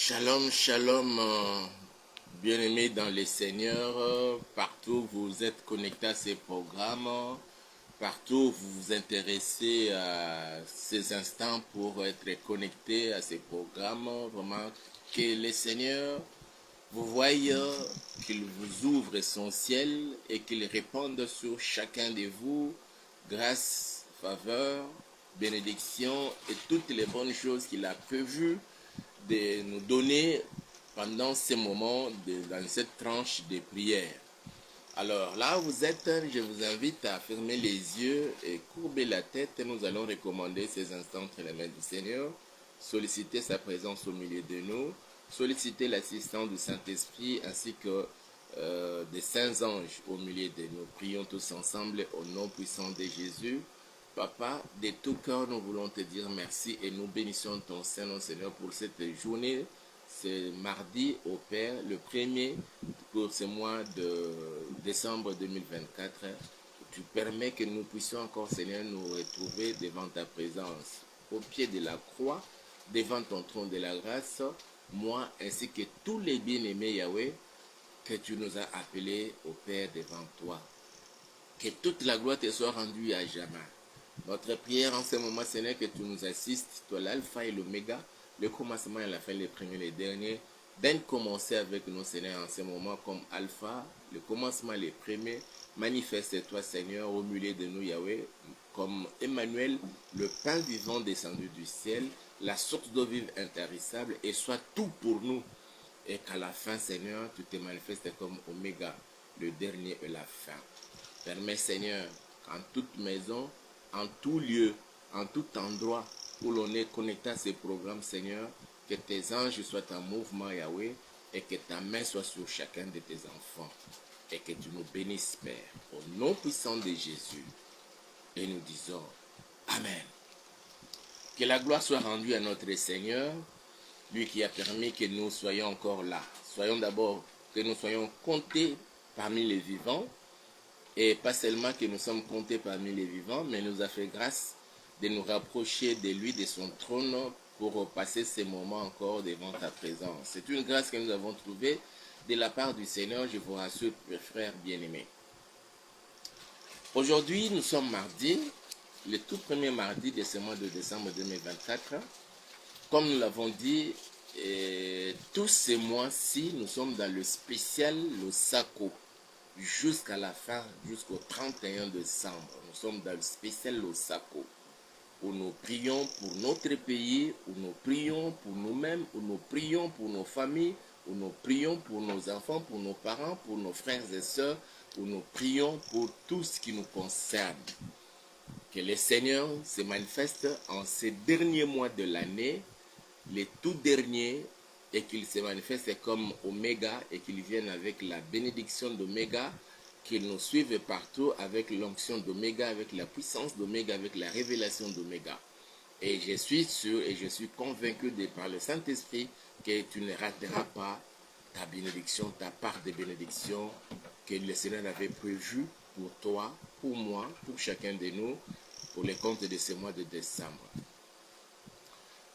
Shalom, shalom, bien-aimés dans les Seigneurs, partout où vous êtes connectés à ces programmes, partout où vous vous intéressez à ces instants pour être connectés à ces programmes, vraiment que les Seigneurs vous voyez qu'il vous ouvre son ciel et qu'il réponde sur chacun de vous grâce, faveur, bénédiction et toutes les bonnes choses qu'il a prévues de nous donner pendant ces moments, dans cette tranche de prière. Alors là où vous êtes, je vous invite à fermer les yeux et courber la tête. Nous allons recommander ces instants entre les mains du Seigneur, solliciter sa présence au milieu de nous, solliciter l'assistance du Saint-Esprit ainsi que des saints anges au milieu de nous. Prions tous ensemble au nom puissant de Jésus. Papa, de tout cœur, nous voulons te dire merci et nous bénissons ton Saint-Nom, Seigneur, pour cette journée. C'est mardi au Père, le premier pour ce mois de décembre 2024. Tu permets que nous puissions encore, Seigneur, nous retrouver devant ta présence, au pied de la croix, devant ton trône de la grâce, moi ainsi que tous les bien-aimés, Yahweh, que tu nous as appelés au Père devant toi. Que toute la gloire te soit rendue à jamais. Notre prière en ce moment, Seigneur, que tu nous assistes, toi l'alpha et l'oméga, le commencement et la fin, les premiers et les derniers. Daigne commencer avec nous, Seigneur, en ce moment comme alpha, le commencement et les premiers. Manifeste-toi, Seigneur, au milieu de nous, Yahweh, comme Emmanuel, le pain vivant descendu du ciel, la source d'eau vive intarissable, et sois tout pour nous. Et qu'à la fin, Seigneur, tu te manifestes comme oméga, le dernier et la fin. Permets, Seigneur, en toute maison, en tout lieu, en tout endroit où l'on est connecté à ces programmes, Seigneur, que tes anges soient en mouvement, Yahweh, et que ta main soit sur chacun de tes enfants. Et que tu nous bénisses, Père, au nom puissant de Jésus. Et nous disons Amen. Que la gloire soit rendue à notre Seigneur, lui qui a permis que nous soyons encore là. Soyons d'abord, que nous soyons comptés parmi les vivants, et pas seulement que nous sommes comptés parmi les vivants, mais nous a fait grâce de nous rapprocher de lui, de son trône, pour passer ces moments encore devant ta présence. C'est une grâce que nous avons trouvée de la part du Seigneur, je vous rassure, mes frères bien-aimés. Aujourd'hui, nous sommes mardi, le tout premier mardi de ce mois de décembre 2024. Comme nous l'avons dit, tous ces mois-ci, nous sommes dans le spécial Losako. Jusqu'à la fin, jusqu'au 31 décembre. Nous sommes dans le spécial Losako, où nous prions pour notre pays, où nous prions pour nous-mêmes, où nous prions pour nos familles, où nous prions pour nos enfants, pour nos parents, pour nos frères et sœurs, où nous prions pour tout ce qui nous concerne. Que le Seigneur se manifeste en ces derniers mois de l'année, les tout derniers, et qu'il se manifeste comme Oméga et qu'il vienne avec la bénédiction d'Oméga, qu'il nous suive partout avec l'onction d'Oméga, avec la puissance d'Oméga, avec la révélation d'Oméga. Et je suis sûr et je suis convaincu par le Saint-Esprit que tu ne rateras pas ta bénédiction, ta part de bénédiction que le Seigneur avait prévue pour toi, pour moi, pour chacun de nous, pour les comptes de ce mois de décembre.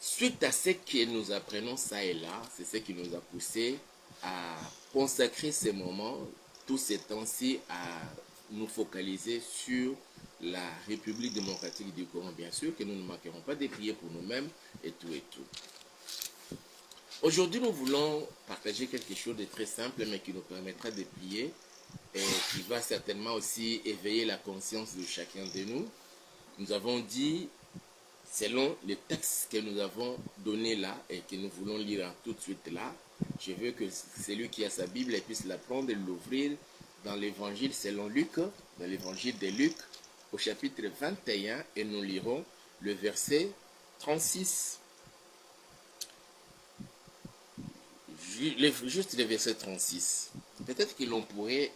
Suite à ce que nous apprenons ça et là, c'est ce qui nous a poussé à consacrer ces moments, tous ces temps-ci, à nous focaliser sur la République démocratique du Congo, bien sûr, que nous ne manquerons pas de prier pour nous-mêmes et tout et tout. Aujourd'hui, nous voulons partager quelque chose de très simple, mais qui nous permettra de prier et qui va certainement aussi éveiller la conscience de chacun de nous. Nous avons dit, selon les textes que nous avons donnés là et que nous voulons lire tout de suite là, je veux que celui qui a sa Bible puisse la prendre et l'ouvrir dans l'évangile selon Luc, dans l'évangile de Luc, au chapitre 21, et nous lirons le verset 36. Juste le verset 36. Peut-être que l'on pourrait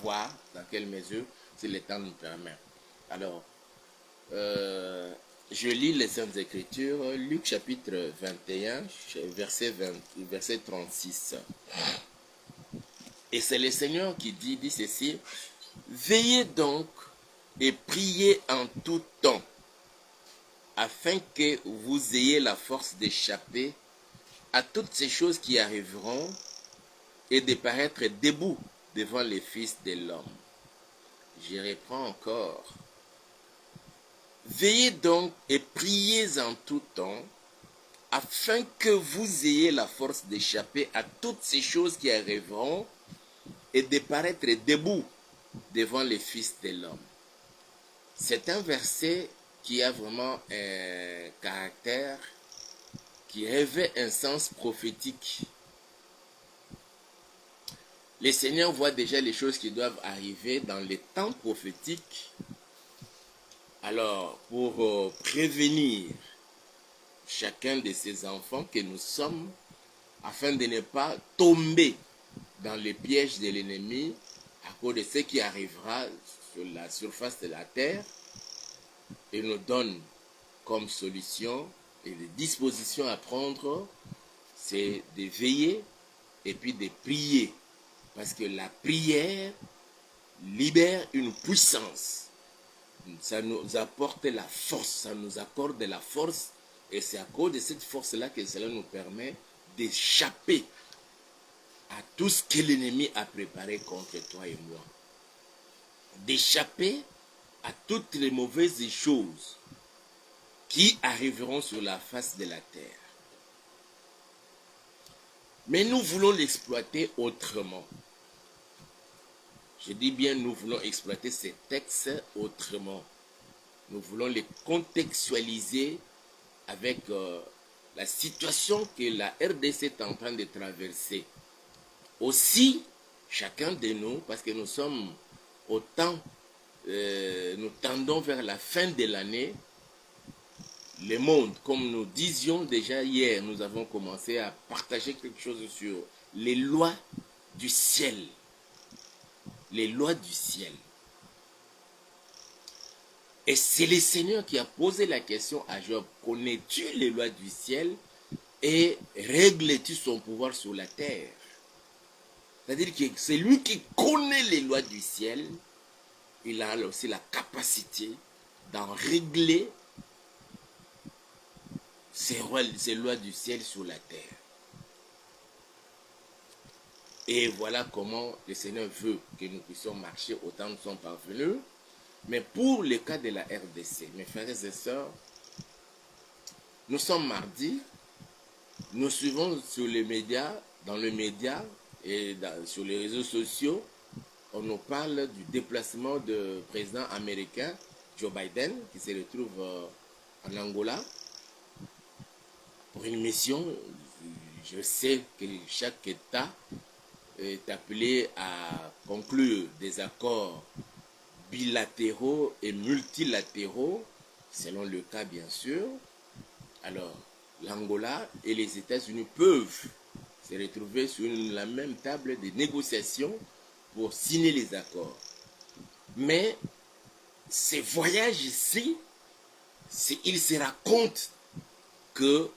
voir dans quelle mesure, si le temps nous permet. Alors, je lis les Saintes Écritures, Luc chapitre 21, verset 36. Et c'est le Seigneur qui dit ceci: veillez donc et priez en tout temps, afin que vous ayez la force d'échapper à toutes ces choses qui arriveront et de paraître debout devant les fils de l'homme. Je reprends encore. Veillez donc et priez en tout temps, afin que vous ayez la force d'échapper à toutes ces choses qui arriveront et de paraître debout devant les fils de l'homme. C'est un verset qui a vraiment un caractère, qui revêt un sens prophétique. Le Seigneur voit déjà les choses qui doivent arriver dans les temps prophétiques. Alors, pour prévenir chacun de ses enfants que nous sommes, afin de ne pas tomber dans les pièges de l'ennemi à cause de ce qui arrivera sur la surface de la terre, il nous donne comme solution et des dispositions à prendre, c'est de veiller et puis de prier. Parce que la prière libère une puissance. Ça nous apporte la force, ça nous accorde la force. Et c'est à cause de cette force-là que cela nous permet d'échapper à tout ce que l'ennemi a préparé contre toi et moi. D'échapper à toutes les mauvaises choses qui arriveront sur la face de la terre. Mais nous voulons l'exploiter autrement. Je dis bien, nous voulons exploiter ces textes autrement. Nous voulons les contextualiser avec la situation que la RDC est en train de traverser. Aussi, chacun de nous, parce que nous sommes au temps, nous tendons vers la fin de l'année, le monde, comme nous disions déjà hier, nous avons commencé à partager quelque chose sur les lois du ciel. Les lois du ciel. Et c'est le Seigneur qui a posé la question à Job, connais-tu les lois du ciel et règles-tu son pouvoir sur la terre? C'est-à-dire que c'est lui qui connaît les lois du ciel, il a aussi la capacité d'en régler ces lois du ciel sur la terre. Et voilà comment le Seigneur veut que nous puissions marcher autant nous sommes parvenus. Mais pour le cas de la RDC, mes frères et sœurs, nous sommes mardi, nous suivons sur les médias, dans les médias et sur les réseaux sociaux, on nous parle du déplacement du président américain Joe Biden qui se retrouve en Angola pour une mission. Je sais que chaque État est appelé à conclure des accords bilatéraux et multilatéraux, selon le cas bien sûr. Alors, l'Angola et les États-Unis peuvent se retrouver sur la même table de négociation pour signer les accords. Mais ces voyages ici, il se raconte que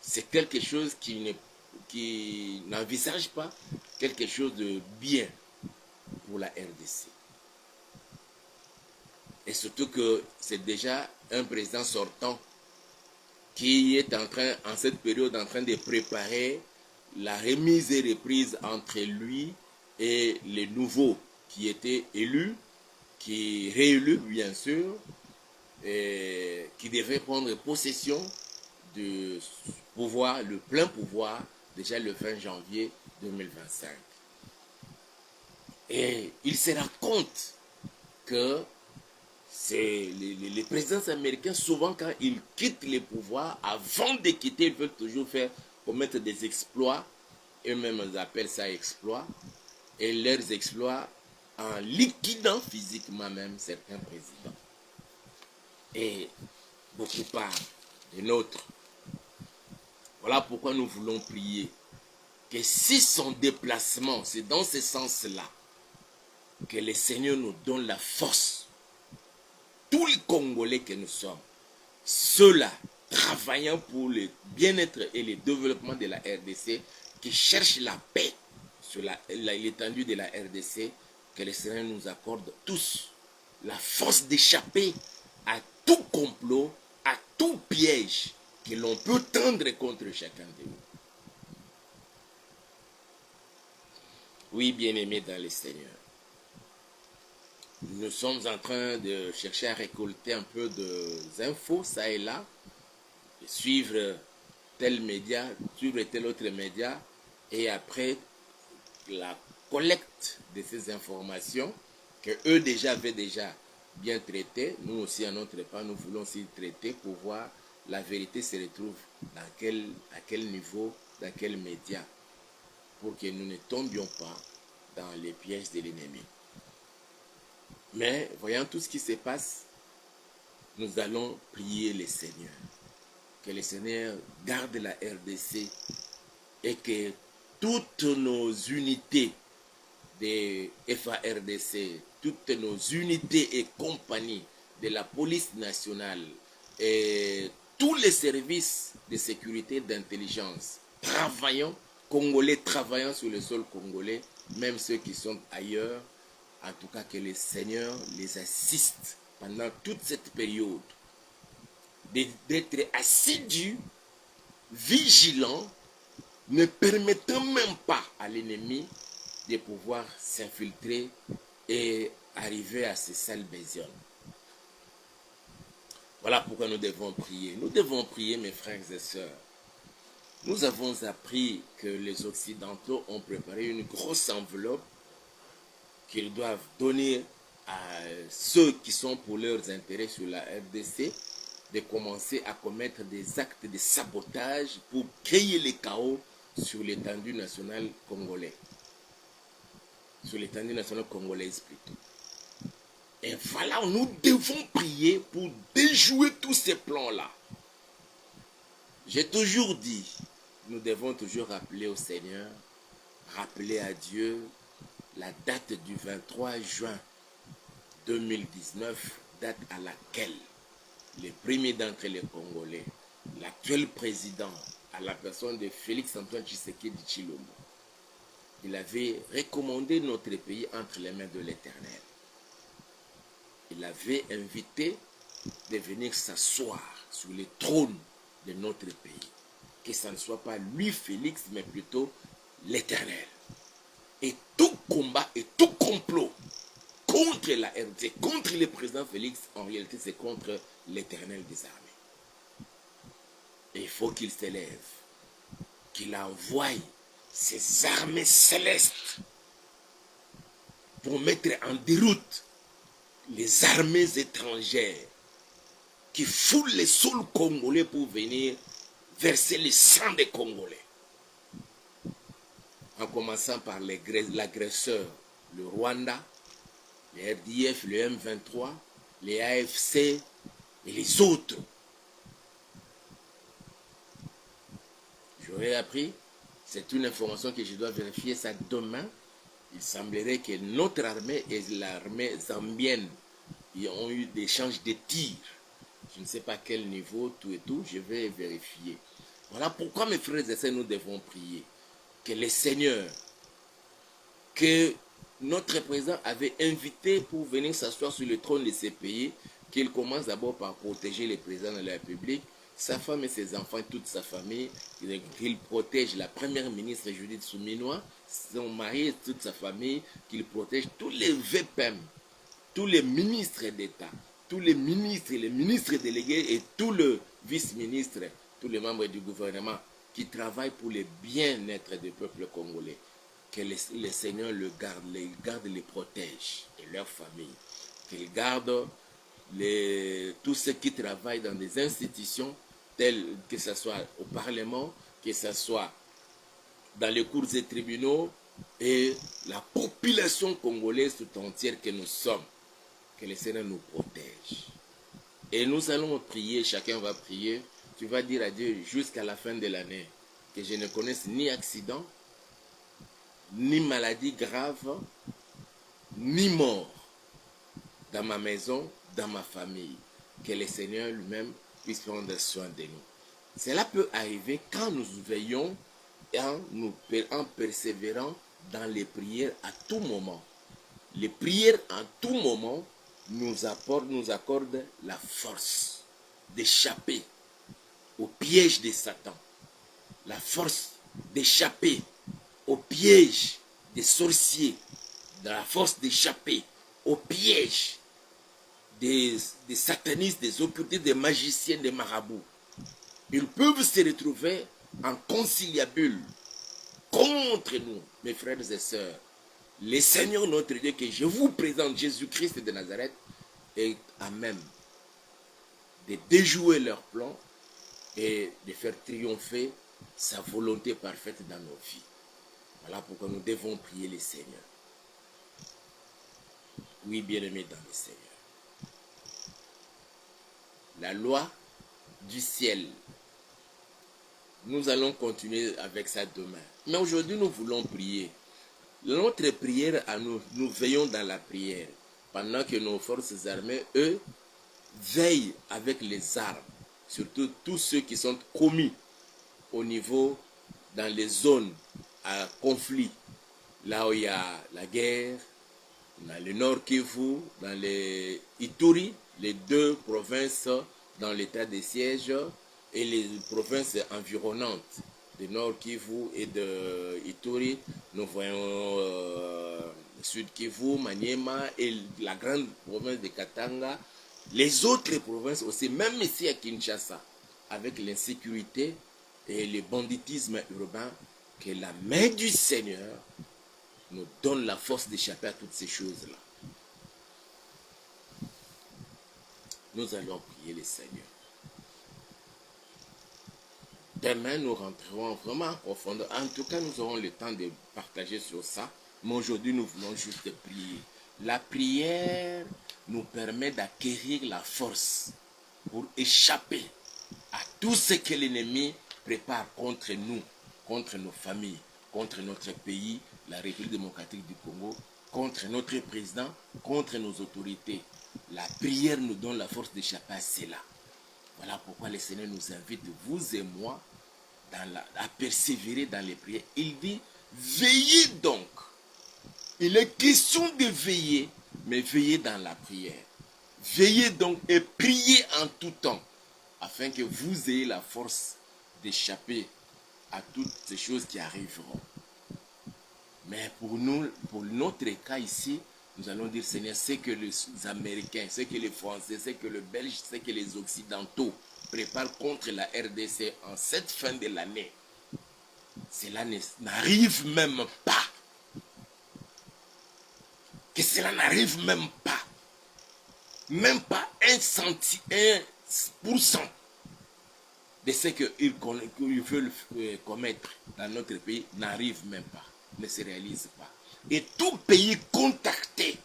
c'est quelque chose qui n'envisage pas quelque chose de bien pour la RDC. Et surtout que c'est déjà un président sortant qui est en cette période, en train de préparer la remise et reprise entre lui et les nouveaux qui étaient élus, qui réélus bien sûr, et qui devaient prendre possession du pouvoir, le plein pouvoir, déjà le 20 janvier 2025. Et il se rend compte que les présidents américains, souvent quand ils quittent les pouvoirs, avant de quitter, ils veulent toujours commettre des exploits. Eux-mêmes ils appellent ça exploits. Et leurs exploits en liquidant physiquement même certains présidents. Et beaucoup parlent de nôtres. Voilà pourquoi nous voulons prier que si son déplacement, c'est dans ce sens-là, que le Seigneur nous donne la force, tous les Congolais que nous sommes, ceux-là travaillant pour le bien-être et le développement de la RDC, qui cherchent la paix sur l'étendue de la RDC, que le Seigneur nous accorde tous la force d'échapper à tout complot, à tout piège que l'on peut tendre contre chacun de nous. Oui, bien-aimés dans le Seigneur. Nous sommes en train de chercher à récolter un peu d'infos, ça et là, de suivre tel média, suivre tel autre média, et après la collecte de ces informations que eux déjà avaient déjà bien traitées, nous aussi à notre part, nous voulons aussi traiter pour voir la vérité se retrouve à quel niveau, dans quel média, pour que nous ne tombions pas dans les pièges de l'ennemi. Mais voyant tout ce qui se passe, nous allons prier le Seigneur. Que le Seigneur garde la RDC et que toutes nos unités de FARDC, toutes nos unités et compagnies de la police nationale et tous les services de sécurité d'intelligence Congolais travaillant sur le sol congolais, même ceux qui sont ailleurs, en tout cas que le Seigneur les assiste pendant toute cette période, d'être assidus, vigilants, ne permettant même pas à l'ennemi de pouvoir s'infiltrer et arriver à ces salles besognes. Voilà pourquoi nous devons prier. Nous devons prier, mes frères et sœurs. Nous avons appris que les Occidentaux ont préparé une grosse enveloppe qu'ils doivent donner à ceux qui sont pour leurs intérêts sur la RDC, de commencer à commettre des actes de sabotage pour créer le chaos sur l'étendue nationale congolaise. Sur l'étendue nationale congolaise plutôt. Et voilà, nous devons prier pour déjouer tous ces plans-là. J'ai toujours dit, nous devons toujours rappeler au Seigneur, rappeler à Dieu la date du 23 juin 2019, date à laquelle les premiers d'entre les Congolais, l'actuel président, à la personne de Félix-Antoine Tshisekedi Tshilombo, il avait recommandé notre pays entre les mains de l'Éternel. Il avait invité de venir s'asseoir sur le trône de notre pays. Que ce ne soit pas lui, Félix, mais plutôt l'Éternel. Et tout combat et tout complot contre la RD, contre le président Félix, en réalité, c'est contre l'Éternel des armées. Et il faut qu'il s'élève, qu'il envoie ses armées célestes pour mettre en déroute les armées étrangères qui foulent les sols congolais pour venir verser le sang des Congolais. En commençant par l'agresseur, le Rwanda, les RDF, le M23, les AFC et les autres. J'aurais appris, c'est une information que je dois vérifier ça demain. Il semblerait que notre armée et l'armée zambienne ont eu des échanges de tirs. Je ne sais pas quel niveau, tout et tout, je vais vérifier. Voilà pourquoi, mes frères et sœurs, nous devons prier. Que le Seigneur, que notre président avait invité pour venir s'asseoir sur le trône de ces pays, qu'il commence d'abord par protéger le président de la République, sa femme et ses enfants, toute sa famille, qu'il protège la première ministre Judith Souminois, son mari et toute sa famille, qu'il protège tous les VPM, tous les ministres d'État, tous les ministres délégués et tous les vice-ministres, tous les membres du gouvernement qui travaillent pour le bien-être du peuple congolais. Que le Seigneur le garde, les protège et leurs familles. Qu'il garde tous ceux qui travaillent dans des institutions telles que ce soit au Parlement, que ce soit dans les cours et tribunaux et la population congolaise tout entière que nous sommes. Que le Seigneur nous protège. Et nous allons prier, chacun va prier. Tu vas dire à Dieu jusqu'à la fin de l'année que je ne connaisse ni accident, ni maladie grave, ni mort dans ma maison, dans ma famille. Que le Seigneur lui-même puisse prendre soin de nous. Cela peut arriver quand nous veillons et en persévérant dans les prières à tout moment. Les prières en tout moment nous accordent la force d'échapper au piège de Satan. La force d'échapper au piège des sorciers, de la force d'échapper au piège des satanistes, des occultistes, des magiciens, des marabouts. Ils peuvent se retrouver en conciliabule contre nous, mes frères et sœurs. Le Seigneur notre Dieu, que je vous présente, Jésus-Christ de Nazareth, est à même de déjouer leurs plans et de faire triompher sa volonté parfaite dans nos vies. Voilà pourquoi nous devons prier le Seigneur. Oui, bien-aimés dans le Seigneur. La loi du ciel. Nous allons continuer avec ça demain. Mais aujourd'hui, nous voulons prier. Notre prière à nous, nous veillons dans la prière. Pendant que nos forces armées, eux, veillent avec les armes. Surtout tous ceux qui sont commis au niveau, dans les zones à conflit. Là où il y a la guerre, dans le Nord Kivu, dans les Ituri, les deux provinces dans l'état de siège, et les provinces environnantes de Nord Kivu et de Ituri. Nous voyons Sud Kivu, Maniema et la grande province de Katanga. Les autres provinces aussi, même ici à Kinshasa, avec l'insécurité et le banditisme urbain, que la main du Seigneur nous donne la force d'échapper à toutes ces choses-là. Nous allons prier le Seigneur. Demain, nous rentrerons vraiment en profondeur. En tout cas, nous aurons le temps de partager sur ça. Mais aujourd'hui, nous voulons juste prier. La prière nous permet d'acquérir la force pour échapper à tout ce que l'ennemi prépare contre nous, contre nos familles, contre notre pays, la République démocratique du Congo, contre notre président, contre nos autorités. La prière nous donne la force d'échapper à cela. Voilà pourquoi le Seigneur nous invite, vous et moi, à persévérer dans les prières. Il dit, veillez donc. Il est question de veiller, mais veillez dans la prière. Veillez donc et priez en tout temps, afin que vous ayez la force d'échapper à toutes ces choses qui arriveront. Mais pour nous, pour notre cas ici, nous allons dire, Seigneur, c'est que les Américains, c'est que les Français, c'est que les Belges, c'est que les Occidentaux préparent contre la RDC en cette fin de l'année. Cela n'arrive même pas. Que cela n'arrive même pas. Même pas 1% de ce qu'ils veulent commettre dans notre pays n'arrive même pas, ne se réalise pas. Et tout pays contacté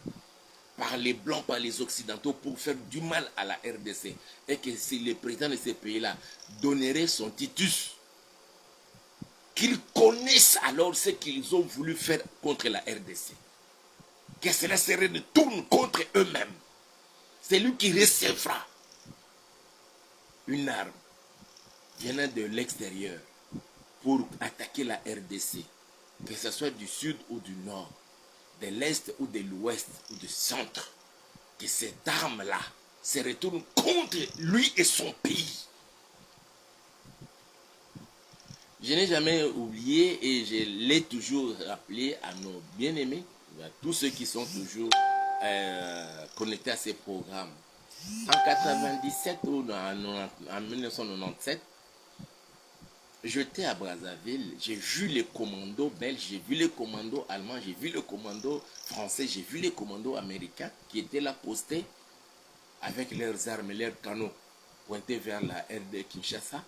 par les Blancs, par les Occidentaux pour faire du mal à la RDC, et que si le président de ces pays-là donnerait son titus, qu'ils connaissent alors ce qu'ils ont voulu faire contre la RDC, que cela serait de tourner contre eux-mêmes. C'est lui qui recevra une arme venant de l'extérieur pour attaquer la RDC, que ce soit du sud ou du nord, de l'est ou de l'ouest ou du centre, que cette arme-là se retourne contre lui et son pays. Je n'ai jamais oublié et je l'ai toujours rappelé à nos bien-aimés, à tous ceux qui sont toujours connectés à ces programmes. En 1997 ou en 1997, j'étais à Brazzaville, j'ai vu les commandos belges, j'ai vu les commandos allemands, j'ai vu les commandos français, j'ai vu les commandos américains qui étaient là postés avec leurs armes et leurs canons pointés vers la RD Kinshasa,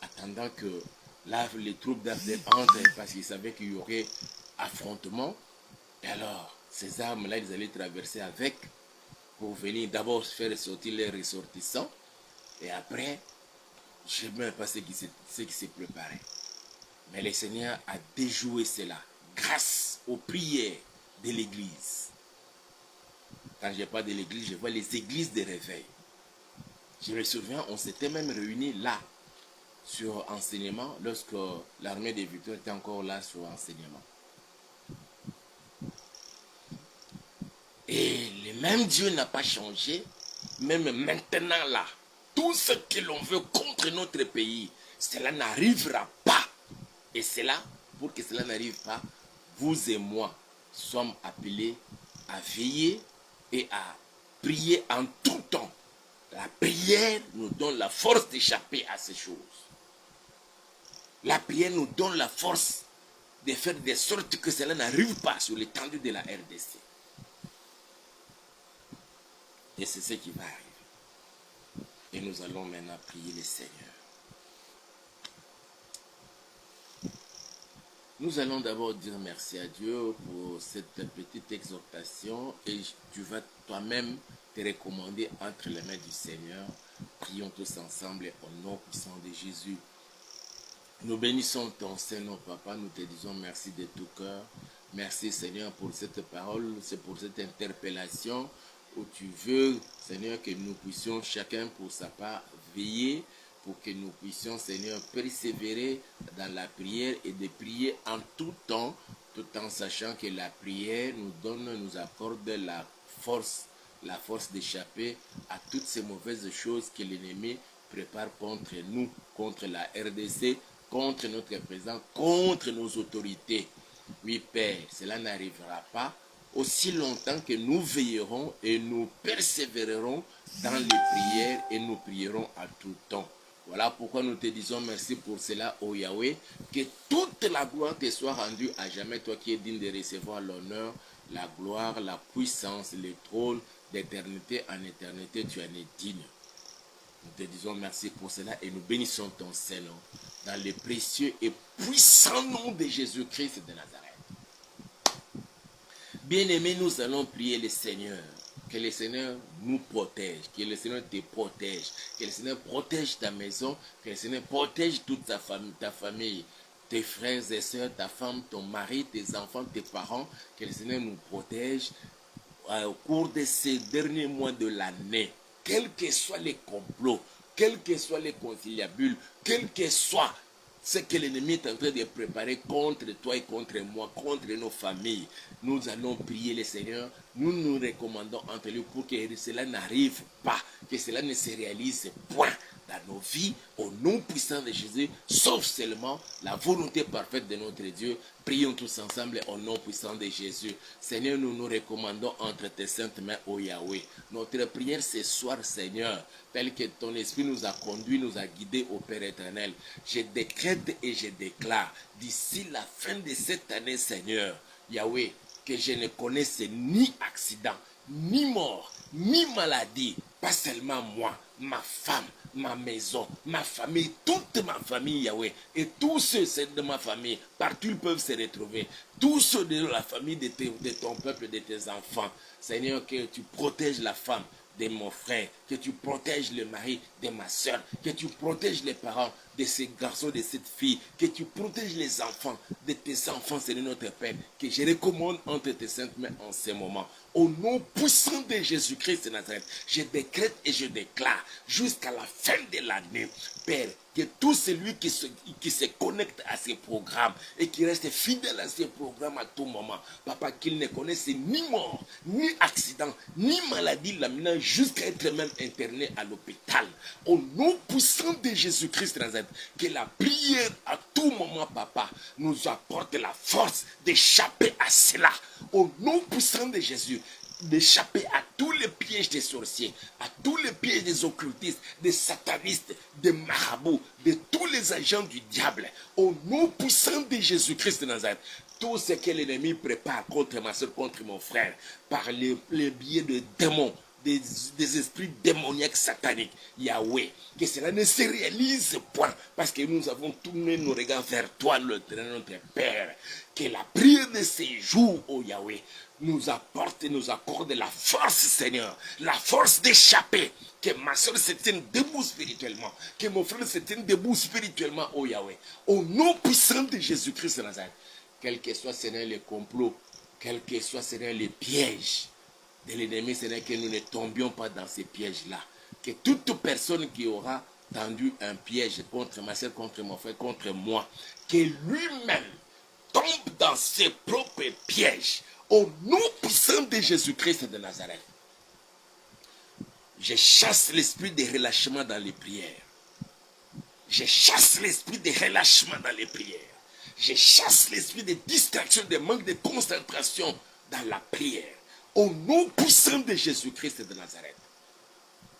attendant que là les troupes d'Afrique entrent parce qu'ils savaient qu'il y aurait affrontement. Et alors, ces armes-là, ils allaient traverser avec pour venir d'abord faire sortir les ressortissants et après, je ne sais même pas ce qui s'est préparé. Mais le Seigneur a déjoué cela grâce aux prières de l'église. Quand je parle de l'église, je vois les églises de réveil. Je me souviens, on s'était même réunis là, sur enseignement, lorsque l'armée des victoires était encore là sur enseignement. Et le même Dieu n'a pas changé, même maintenant là. Tout ce que l'on veut contre notre pays, cela n'arrivera pas. Et cela, pour que cela n'arrive pas, vous et moi sommes appelés à veiller et à prier en tout temps. La prière nous donne la force d'échapper à ces choses. La prière nous donne la force de faire de sorte que cela n'arrive pas sur l'étendue de la RDC. Et c'est ce qui va arriver. Et nous allons maintenant prier le Seigneur. Nous allons d'abord dire merci à Dieu pour cette petite exhortation et tu vas toi-même te recommander entre les mains du Seigneur. Prions tous ensemble au nom puissant de Jésus. Nous bénissons ton Seigneur, Papa. Nous te disons merci de tout cœur. Merci, Seigneur, pour cette parole, c'est pour cette interpellation où tu veux, Seigneur, que nous puissions chacun pour sa part veiller, pour que nous puissions, Seigneur, persévérer dans la prière et de prier en tout temps, tout en sachant que la prière nous accorde la force d'échapper à toutes ces mauvaises choses que l'ennemi prépare contre nous, contre la RDC, contre notre président, contre nos autorités. Oui, Père, cela n'arrivera pas aussi longtemps que nous veillerons et nous persévérerons dans les prières et nous prierons à tout temps. Voilà pourquoi nous te disons merci pour cela, ô Yahweh, que toute la gloire te soit rendue à jamais, toi qui es digne de recevoir l'honneur, la gloire, la puissance, le trône d'éternité en éternité, tu en es digne. Nous te disons merci pour cela et nous bénissons ton Seigneur dans le précieux et puissant nom de Jésus-Christ de Nazareth. Bien-aimés, nous allons prier le Seigneur. Que le Seigneur nous protège, que le Seigneur te protège, que le Seigneur protège ta maison, que le Seigneur protège toute ta famille, tes frères et sœurs, ta femme, ton mari, tes enfants, tes parents, que le Seigneur nous protège au cours de ces derniers mois de l'année. Quels que soient les complots, quels que soient les conciliabules, quel que soit ce que l'ennemi est en train de préparer contre toi et contre moi, contre nos familles, nous allons prier le Seigneur, nous nous recommandons entre nous pour que cela n'arrive pas, que cela ne se réalise point dans nos vies, au nom puissant de Jésus, sauf seulement la volonté parfaite de notre Dieu. Prions tous ensemble au nom puissant de Jésus. Seigneur, nous nous recommandons entre tes saintes mains, ô Yahweh. Notre prière ce soir, Seigneur, tel que ton esprit nous a conduits, nous a guidés au Père éternel. Je décrète et je déclare, d'ici la fin de cette année, Seigneur, Yahweh, que je ne connaisse ni accident, ni mort, ni maladie, pas seulement moi, ma femme, ma maison, ma famille, toute ma famille, Yahweh, et tous ceux de ma famille, partout ils peuvent se retrouver, tous ceux de la famille de ton peuple, de tes enfants. Seigneur, que tu protèges la femme de mon frère, que tu protèges le mari de ma soeur, que tu protèges les parents de ces garçons, de cette fille, que tu protèges les enfants de tes enfants, Seigneur notre Père, que je recommande entre tes saintes mains en ce moment. Au nom puissant de Jésus-Christ de Nazareth, je décrète et je déclare jusqu'à la fin de l'année, Père, que tout celui qui se connecte à ces programmes et qui reste fidèle à ces programmes à tout moment, Papa, qu'il ne connaisse ni mort, ni accident, ni maladie laminant jusqu'à être même interné à l'hôpital. Au nom puissant de Jésus-Christ de Nazareth, que la prière à tout moment, Papa, nous apporte la force d'échapper à cela. Au nom puissant de Jésus, d'échapper à tous les pièges des sorciers, à tous les pièges des occultistes, des satanistes, des marabouts, de tous les agents du diable. Au nom puissant de Jésus-Christ de Nazareth, tout ce que l'ennemi prépare contre ma soeur, contre mon frère, par les biais de démons, des esprits démoniaques sataniques, Yahweh, que cela ne se réalise point, parce que nous avons tourné nos regards vers toi, notre Père. Que la prière de ces jours, oh Yahweh, nous apporte et nous accorde la force, Seigneur, la force d'échapper, que ma soeur se tienne debout spirituellement, que mon frère se tienne debout spirituellement, oh Yahweh, au nom puissant de Jésus-Christ de Nazareth. Quel que soit, Seigneur, les complots, quel que soit, Seigneur, les pièges de l'ennemi, Seigneur, que nous ne tombions pas dans ces pièges-là. Que toute personne qui aura tendu un piège contre ma soeur, contre mon frère, contre moi, que lui-même tombe dans ses propres pièges. Au nom puissant de Jésus-Christ de Nazareth, je chasse l'esprit de relâchement dans les prières. Je chasse l'esprit de relâchement dans les prières. Je chasse l'esprit de distraction, de manque de concentration dans la prière. Au nom puissant de Jésus-Christ de Nazareth,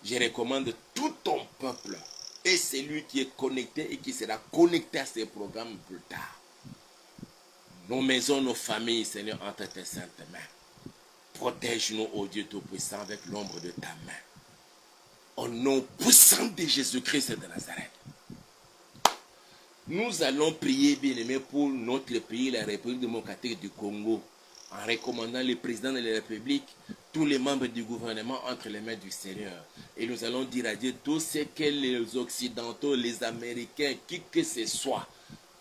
je recommande tout ton peuple et celui qui est connecté et qui sera connecté à ces programmes plus tard. Nos maisons, nos familles, Seigneur, entre tes saintes mains. Protège-nous, ô Dieu Tout-Puissant, avec l'ombre de ta main. Au nom puissant de Jésus-Christ de Nazareth. Nous allons prier, bien-aimés, pour notre pays, la République démocratique du Congo, en recommandant le président de la République, tous les membres du gouvernement entre les mains du Seigneur. Et nous allons dire à Dieu tout ce que les Occidentaux, les Américains, qui que ce soit,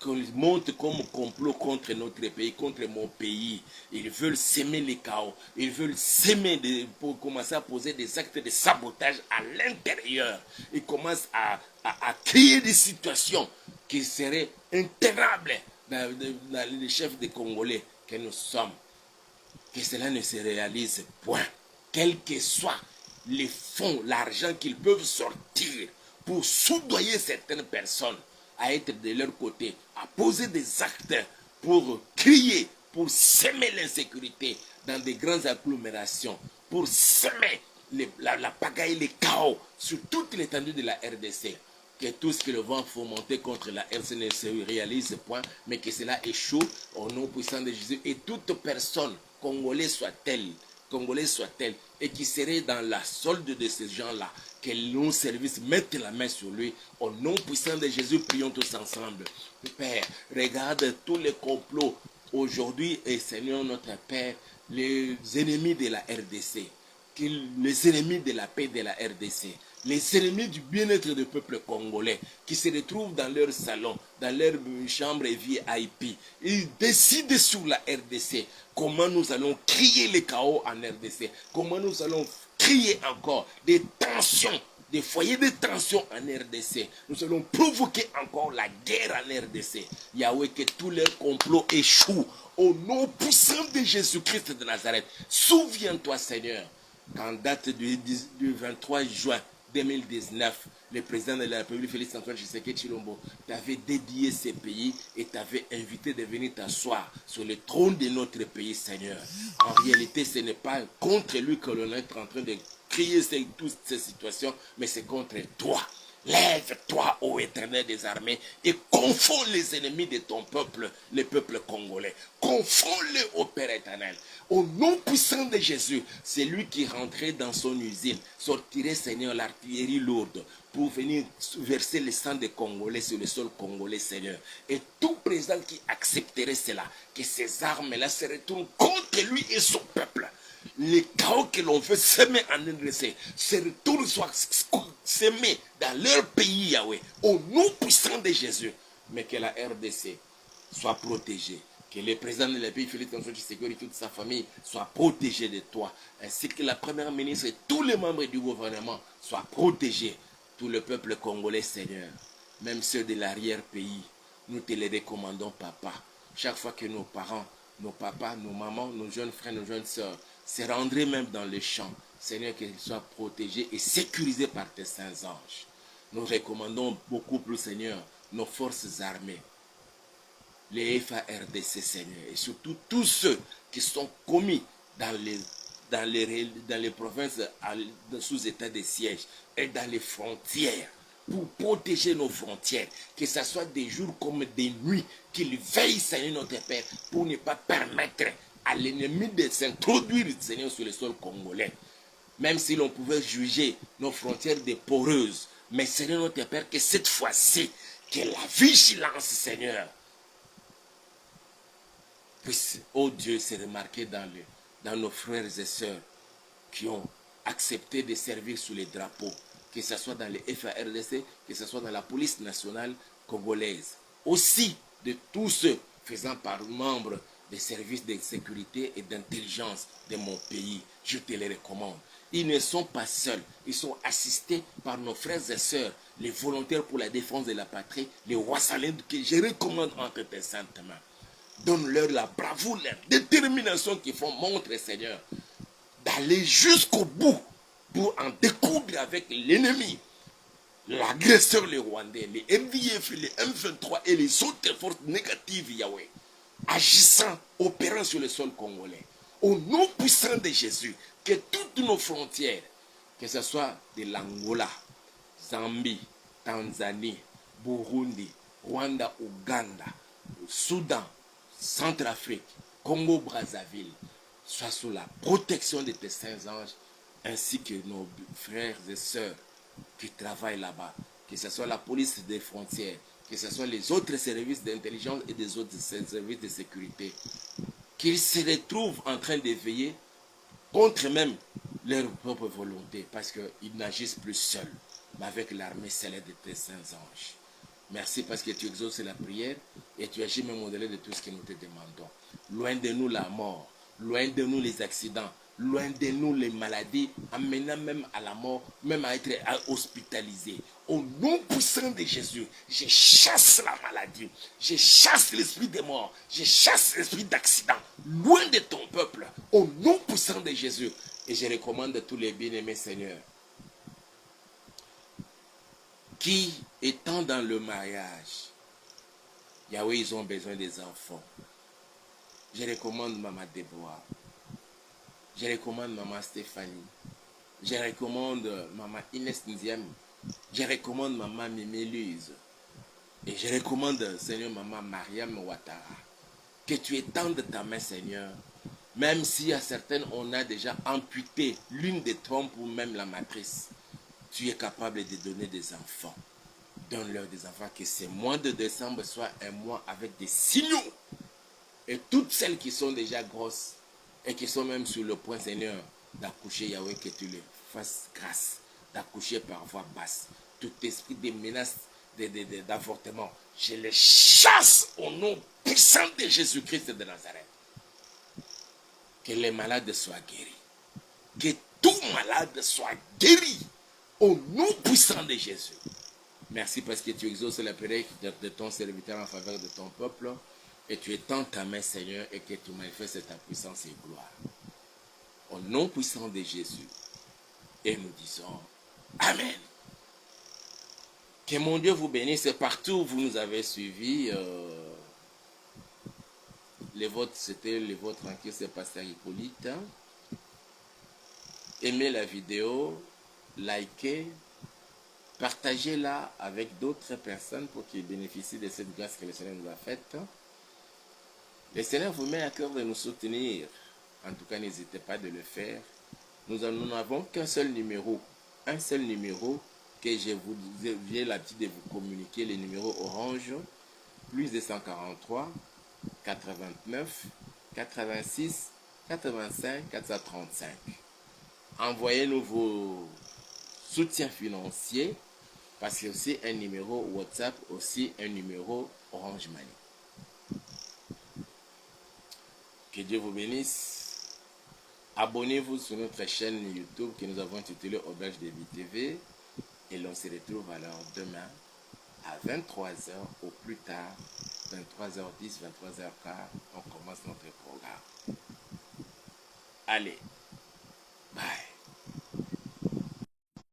qu'on monte comme complot contre notre pays, contre mon pays. Ils veulent s'aimer les chaos. Ils veulent s'aimer pour commencer à poser des actes de sabotage à l'intérieur. Ils commencent à créer des situations qui seraient intenables dans les chefs des Congolais que nous sommes. Que cela ne se réalise point. Quels que soient les fonds, l'argent qu'ils peuvent sortir pour soudoyer certaines personnes à être de leur côté, à poser des actes pour crier, pour semer l'insécurité dans des grandes agglomérations, pour semer la pagaille, les chaos sur toute l'étendue de la RDC. Que tout ce que le vent fomenté contre la RDC ne se réalise point, mais que cela échoue au nom puissant de Jésus. Et toute personne, congolais soit-elle, et qui serait dans la solde de ces gens-là, que nos services mettent la main sur lui. Au nom puissant de Jésus, prions tous ensemble. Père, regarde tous les complots aujourd'hui, et Seigneur notre Père, les ennemis de la RDC, les ennemis de la paix de la RDC, les ennemis du bien-être du peuple congolais qui se retrouvent dans leur salon, dans leur chambre VIP. Ils décident sur la RDC comment nous allons crier les chaos en RDC, comment nous allons crier encore des tensions, des foyers de tension en RDC. Nous allons provoquer encore la guerre en RDC. Yahweh, que tous leurs complots échouent au nom puissant de Jésus-Christ de Nazareth. Souviens-toi, Seigneur, qu'en date du 23 juin 2019, le président de la République, Félix Antoine Tshisekedi Tshilombo, t'avait dédié ces pays et t'avait invité de venir t'asseoir sur le trône de notre pays, Seigneur. En réalité, ce n'est pas contre lui que l'on est en train de crier toutes ces situations, mais c'est contre toi. Lève-toi, ô Éternel des armées, et confonds les ennemis de ton peuple, le peuple congolais. Confonds-les, ô Père éternel. Au nom puissant de Jésus, c'est lui qui rentrait dans son usine, sortirait, Seigneur, l'artillerie lourde pour venir verser le sang des Congolais sur le sol congolais, Seigneur. Et tout président qui accepterait cela, que ces armes-là se retournent contre lui et son peuple. Les chaos que l'on veut semer en RDC se retournent, soit semés dans leur pays, Yahweh, au nom puissant de Jésus. Mais que la RDC soit protégée, que le président de la pays, Félix Antoine Tshisekedi, et toute sa famille soient protégés de toi, ainsi que la première ministre et tous les membres du gouvernement soient protégés, tout le peuple congolais, Seigneur, même ceux de l'arrière-pays. Nous te les recommandons, Papa. Chaque fois que nos parents, nos papas, nos mamans, nos jeunes frères, nos jeunes sœurs se rendraient même dans les champs, Seigneur, qu'ils soient protégés et sécurisés par tes saints anges. Nous recommandons beaucoup plus, Seigneur, nos forces armées, les FARDC, Seigneur, et surtout tous ceux qui sont commis dans les provinces sous état de siège et dans les frontières, pour protéger nos frontières, que ce soit des jours comme des nuits, qu'ils veillent, Seigneur notre Père, pour ne pas permettre à l'ennemi de s'introduire, Seigneur, sur le sol congolais. Même si l'on pouvait juger nos frontières des poreuses, mais Seigneur notre Père, que cette fois-ci, que la vigilance, Seigneur, puisse, oh Dieu, se remarquer dans nos frères et sœurs qui ont accepté de servir sous les drapeaux, que ce soit dans les FARDC, que ce soit dans la police nationale congolaise. Aussi de tous ceux faisant par membre des services de sécurité et d'intelligence de mon pays. Je te les recommande. Ils ne sont pas seuls. Ils sont assistés par nos frères et sœurs, les volontaires pour la défense de la patrie, les Wassalins que je recommande entre tes saintes mains. Donne-leur la bravoure, la détermination qu'ils font montre, Seigneur, d'aller jusqu'au bout pour en découdre avec l'ennemi l'agresseur, les Rwandais, les MDF, les M23 et les autres forces négatives, Yahweh, agissant, opérant sur le sol congolais, au nom puissant de Jésus, que toutes nos frontières, que ce soit de l'Angola, Zambie, Tanzanie, Burundi, Rwanda, Ouganda, Soudan, Centrafrique, Congo-Brazzaville, soient sous la protection de tes saints anges, ainsi que nos frères et sœurs qui travaillent là-bas, que ce soit la police des frontières, que ce soit les autres services d'intelligence et des autres services de sécurité, qu'ils se retrouvent en train de veiller contre même leur propre volonté, parce qu'ils n'agissent plus seuls, mais avec l'armée céleste de tes saints anges. Merci parce que tu exauces la prière et tu agis même au-delà de tout ce que nous te demandons. Loin de nous la mort, loin de nous les accidents, loin de nous les maladies, amenant même à la mort, même à être hospitalisé. Au nom puissant de Jésus, je chasse la maladie, je chasse l'esprit de mort, je chasse l'esprit d'accident, loin de ton peuple, au nom puissant de Jésus. Et je recommande à tous les bien-aimés Seigneur, qui étant dans le mariage, Yahweh, ils ont besoin des enfants. Je recommande Maman Déborah. Je recommande Maman Stéphanie. Je recommande Maman Inès Ndiam. Je recommande Maman Mimélise. Et je recommande, Seigneur, Maman Mariam Ouattara. Que tu étendes ta main, Seigneur. Même si à certaines, on a déjà amputé l'une des trompes ou même la matrice. Tu es capable de donner des enfants. Donne-leur des enfants, que ce mois de décembre soit un mois avec des signaux. Et toutes celles qui sont déjà grosses et qui sont même sur le point, Seigneur, d'accoucher, Yahweh, que tu les fasses grâce, d'accoucher par voie basse. Tout esprit de menace d'avortement, je les chasse au nom puissant de Jésus-Christ de Nazareth. Que les malades soient guéris. Que tout malade soit guéri au nom puissant de Jésus. Merci parce que tu exauces la prière de ton serviteur en faveur de ton peuple. Et tu étends ta main, Seigneur, et que tu manifestes ta puissance et gloire. Au nom puissant de Jésus. Et nous disons Amen. Que mon Dieu vous bénisse. Partout où vous nous avez suivis, les votes, c'était les votes tranquilles, c'est Pasteur Hippolyte. Aimez la vidéo, likez, partagez-la avec d'autres personnes pour qu'ils bénéficient de cette grâce que le Seigneur nous a faite. Le Seigneur vous met à cœur de nous soutenir. En tout cas, n'hésitez pas de le faire. Nous n'avons qu'un seul numéro. Un seul numéro que j'ai l'habitude de vous communiquer, le numéro orange, plus 243 89 86 85 435. Envoyez-nous vos soutiens financiers, parce que c'est aussi un numéro WhatsApp, aussi un numéro Orange Money. Que Dieu vous bénisse. Abonnez-vous sur notre chaîne YouTube que nous avons intitulée Auberge de Vie TV. Et l'on se retrouve alors demain à 23h au plus tard, 23h10, 23h15. On commence notre programme. Allez, bye.